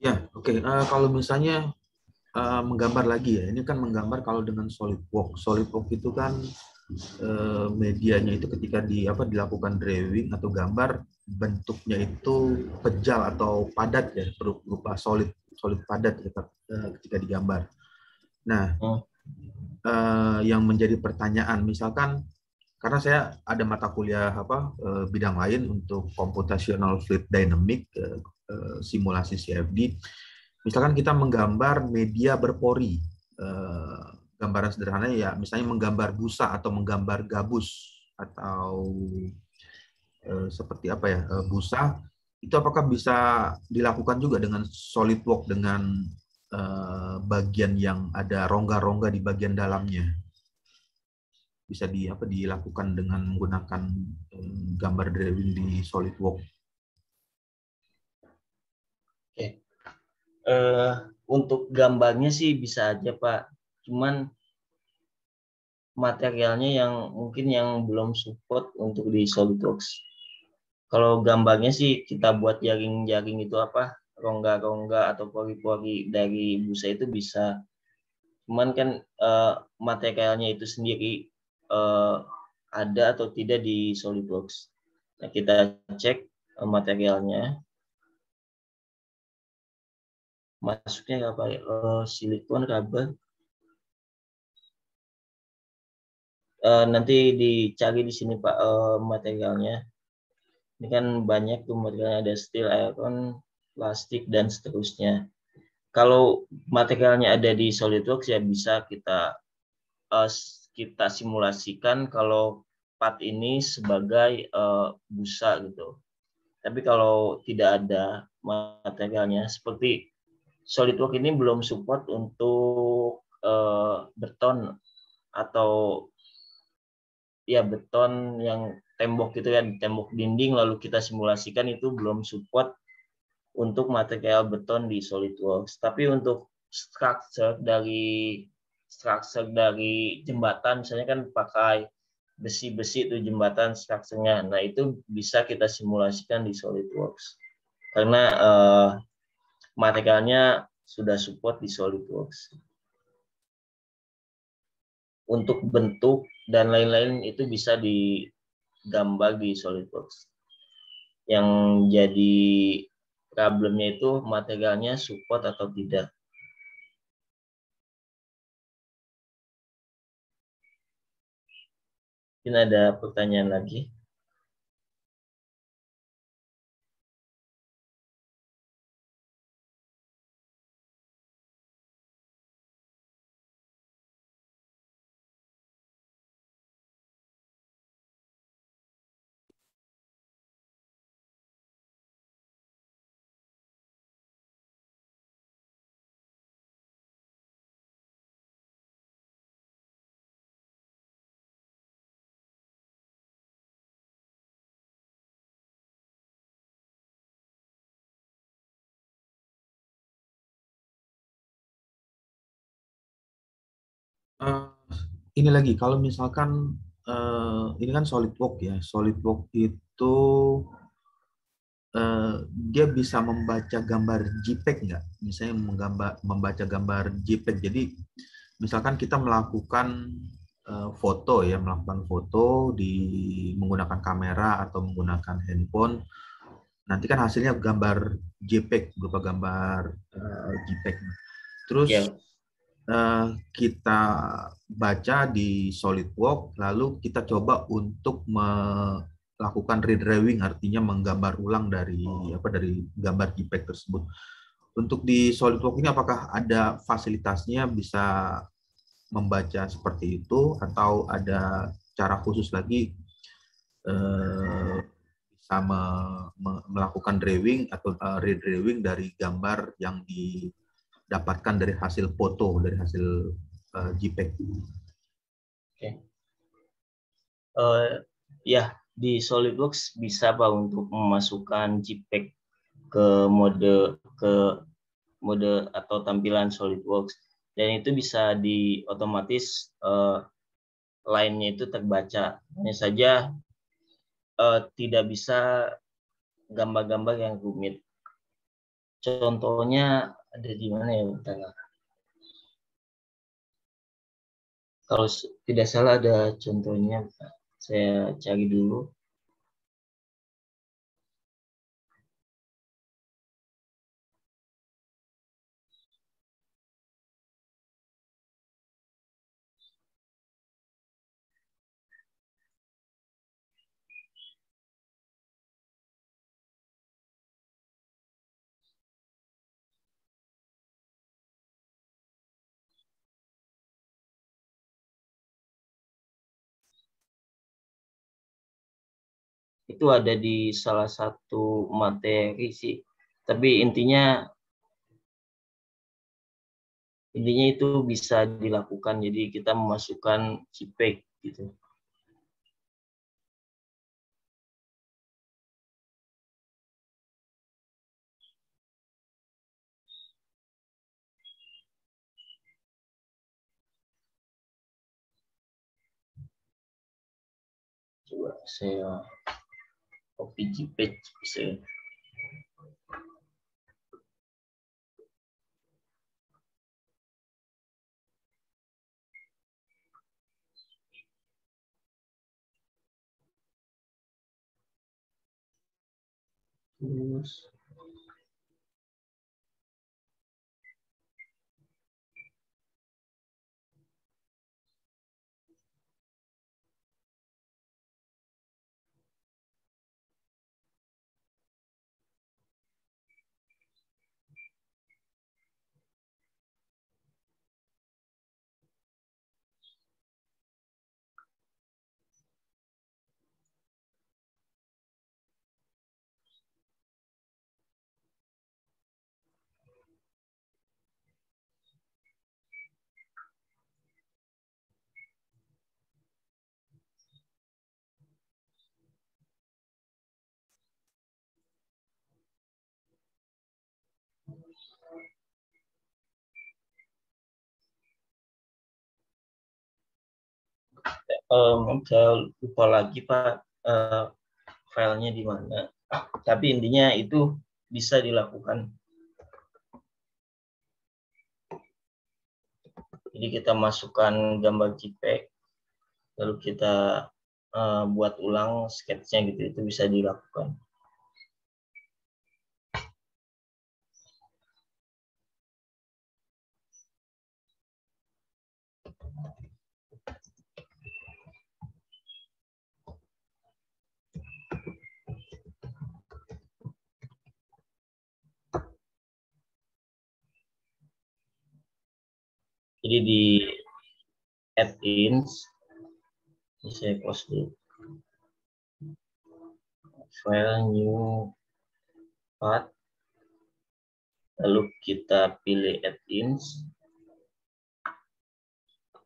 Ya, oke. Kalau misalnya menggambar lagi ya, ini kan menggambar kalau dengan SolidWorks. SolidWorks itu kan medianya itu ketika dilakukan drawing atau gambar bentuknya itu pejal atau padat ya, berupa solid padat ya, ketika digambar. Nah, yang menjadi pertanyaan misalkan karena saya ada mata kuliah bidang lain untuk computational fluid dynamic, simulasi CFD. Misalkan kita menggambar media berpori, gambaran sederhananya ya, misalnya menggambar busa atau menggambar gabus atau seperti apa ya, busa, itu apakah bisa dilakukan juga dengan SolidWorks dengan bagian yang ada rongga-rongga di bagian dalamnya? Bisa dilakukan dengan menggunakan gambar drawing di SolidWorks. Oke. Untuk gambarnya sih bisa aja Pak. Cuman materialnya yang mungkin yang belum support untuk di SolidWorks. Kalau gambarnya sih kita buat jaring-jaring itu apa, rongga-rongga atau pori-pori dari busa itu bisa. Cuman kan materialnya itu sendiri ada atau tidak di SolidWorks. Nah, kita cek materialnya. Masuknya apa ya? Silikon, rubber. Nanti dicari di sini Pak materialnya. Ini kan banyak tuh materialnya, ada steel, iron, plastik dan seterusnya. Kalau materialnya ada di SolidWorks ya bisa kita simulasikan kalau part ini sebagai busa gitu. Tapi kalau tidak ada materialnya seperti SolidWorks ini belum support untuk beton atau ya beton yang tembok gitu ya, tembok dinding lalu kita simulasikan itu belum support untuk material beton di SolidWorks. Tapi untuk struktur dari jembatan misalnya kan pakai besi-besi itu jembatan strukturnya. Nah, itu bisa kita simulasikan di SolidWorks. Karena materialnya sudah support di SolidWorks. Untuk bentuk dan lain-lain itu bisa digambar di SolidWorks. Yang jadi problemnya itu materialnya support atau tidak. Mungkin ada pertanyaan lagi? Ini lagi, kalau misalkan ini kan SolidWorks ya, SolidWorks itu dia bisa membaca gambar JPEG nggak? Misalnya membaca gambar JPEG. Jadi misalkan kita melakukan foto ya, melakukan foto menggunakan kamera atau menggunakan handphone. Nanti kan hasilnya gambar JPEG, berupa gambar JPEG. Terus Ya. Kita baca di SolidWorks, lalu kita coba untuk melakukan redrawing, artinya menggambar ulang dari gambar JPEG tersebut. Untuk di SolidWorks ini apakah ada fasilitasnya bisa membaca seperti itu, atau ada cara khusus lagi bisa melakukan drawing atau redrawing dari gambar yang didapatkan dari hasil foto, dari hasil JPEG. Oke. Ya, di SolidWorks bisa Pak untuk memasukkan JPEG ke mode atau tampilan SolidWorks, dan itu bisa otomatis line-nya itu terbaca. Hanya saja tidak bisa gambar-gambar yang rumit. Contohnya ada di mana ya? Bentar. Kalau tidak salah ada contohnya, saya cari dulu. Itu ada di salah satu materi sih. Tapi intinya itu bisa dilakukan. Jadi kita memasukkan JPEG gitu. Coba saya copy JPEG bisa. Terus saya lupa lagi Pak, filenya di mana. Tapi intinya itu bisa dilakukan. Jadi kita masukkan gambar JPEG, lalu kita buat ulang sketsnya gitu, itu bisa dilakukan. Jadi di add-ins, ini saya close dulu. File new path, lalu kita pilih add-ins.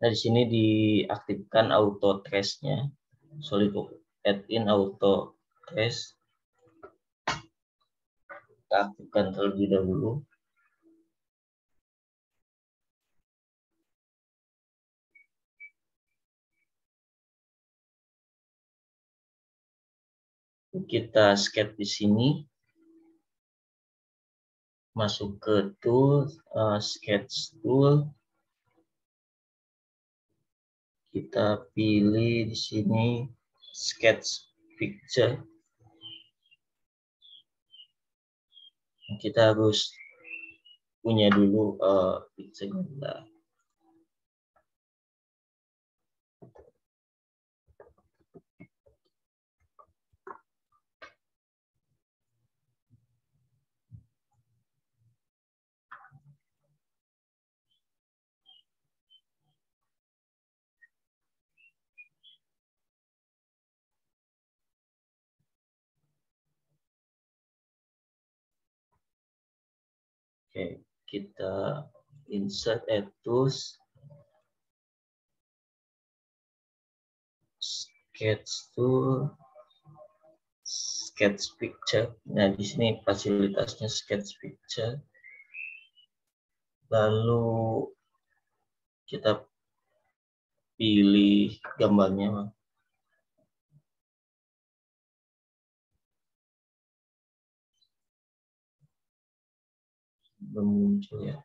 Nah, di sini diaktifkan auto trace-nya. SolidWorks add-in auto trace. Kita aktifkan terlebih dahulu. Kita sketch di sini. masuk ke tool, sketch tool. Kita pilih di sini sketch picture. Kita harus punya dulu picture-nya. Oke, kita insert tools, sketch tool, sketch picture. Nah, di sini fasilitasnya sketch picture. Lalu kita pilih gambarnya, Bang. Belum muncul ya.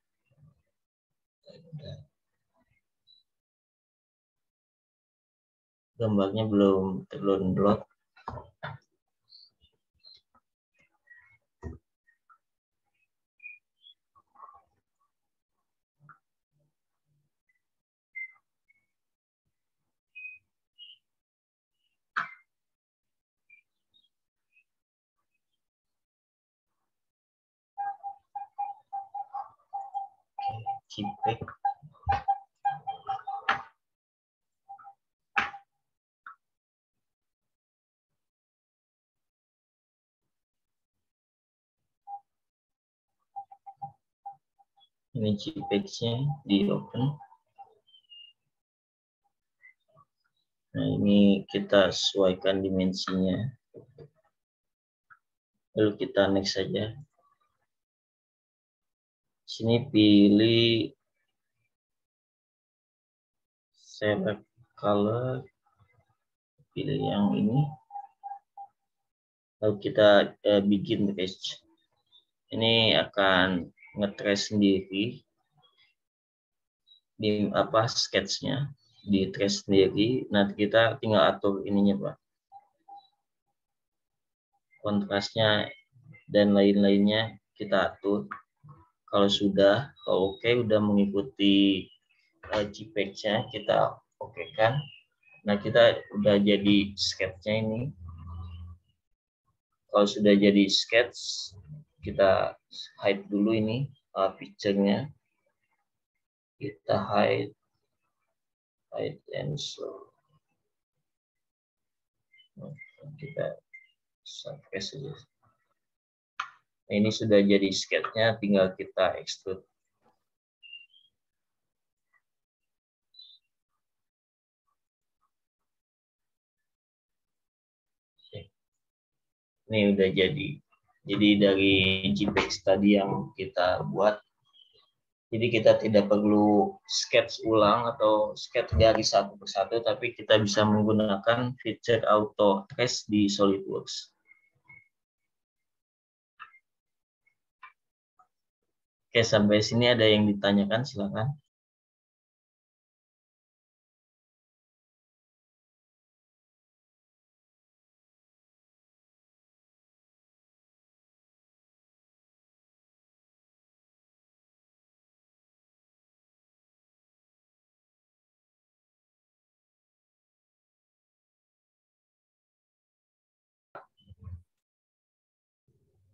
Gambarnya belum terdownload. JPEG. Ini JPEG-nya di open. Nah, ini kita sesuaikan dimensinya. Lalu kita next saja. Sini pilih select color, pilih yang ini. Lalu kita bikin trace. Ini akan nge-trace sendiri di sketchnya, di trace sendiri. Nanti kita tinggal atur ininya, Pak. Kontrasnya dan lain-lainnya kita atur. Kalau sudah, kalau oke, udah mengikuti JPEG-nya, kita oke kan. Nah, kita udah jadi sketch-nya ini. Kalau sudah jadi sketch, kita hide dulu ini picture-nya. Kita hide and show. Kita suppress saja. Nah, ini sudah jadi sketch-nya, tinggal kita extrude. Ini udah jadi. Jadi dari JPEG tadi yang kita buat, jadi kita tidak perlu sketch ulang atau sketch dari satu persatu, tapi kita bisa menggunakan feature auto trace di SolidWorks. Oke, sampai sini ada yang ditanyakan, silakan.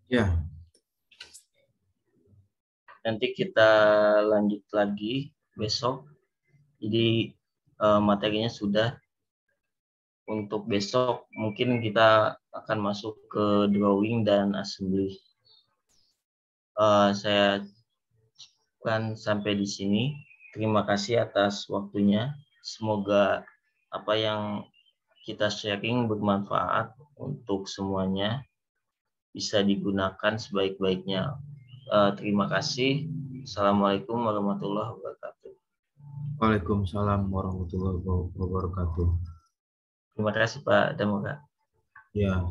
Ya. Nanti kita lanjut lagi besok. Jadi materinya sudah. Untuk besok mungkin kita akan masuk ke drawing dan assembly. Saya cukupkan sampai di sini. Terima kasih atas waktunya. Semoga apa yang kita sharing bermanfaat untuk semuanya, bisa digunakan sebaik-baiknya. Terima kasih. Assalamualaikum warahmatullahi wabarakatuh. Waalaikumsalam warahmatullahi wabarakatuh. Terima kasih Pak Damoga. Ya.